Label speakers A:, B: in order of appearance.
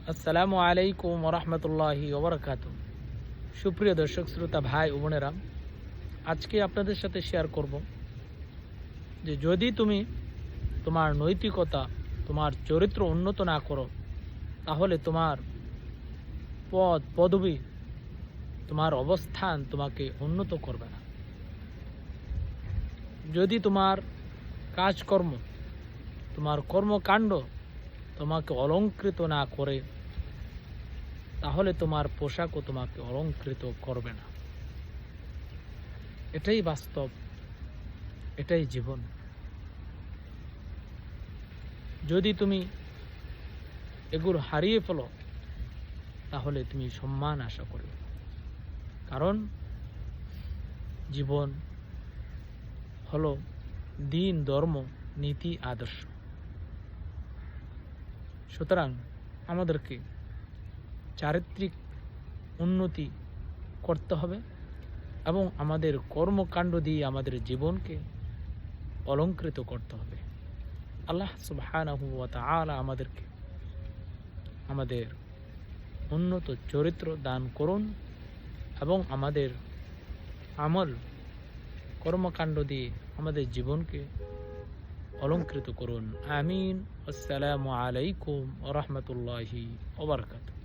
A: আসসালামু আলাইকুম ওরহমতুল্লাহি ওবরাকাতুহ। সুপ্রিয় দর্শক শ্রোতা ভাই ও বোনেরা, আজকে আপনাদের সাথে শেয়ার করব যে যদি তুমি তোমার নৈতিকতা, তোমার চরিত্র উন্নত না করো, তাহলে তোমার পদ পদবী, তোমার অবস্থান তোমাকে উন্নত করবে না। যদি তোমার কাজকর্ম, তোমার কর্মকাণ্ড তোমাকে অলংকৃত না করে, তাহলে তোমার পোশাকও তোমাকে অলংকৃত করবে না। এটাই বাস্তব, এটাই জীবন। যদি তুমি এগুলো হারিয়ে ফেলো, তাহলে তুমি সম্মান আশা করবে। কারণ জীবন হলো দিন, ধর্ম, নীতি, আদর্শ। সুতরাং আমাদেরকে চারিত্রিক উন্নতি করতে হবে এবং আমাদের কর্মকাণ্ড দিয়ে আমাদের জীবনকে অলংকৃত করতে হবে। আল্লাহ সুবহানাহু ওয়া তাআলা আমাদেরকে আমাদের উন্নত চরিত্র দান করুন এবং আমাদের আমল, কর্মকাণ্ড দিয়ে আমাদের জীবনকে অলংকৃত করুন। আমিন। আসসালামু আলাইকুম ওয়া রাহমাতুল্লাহি ওয়া বারাকাতুহু।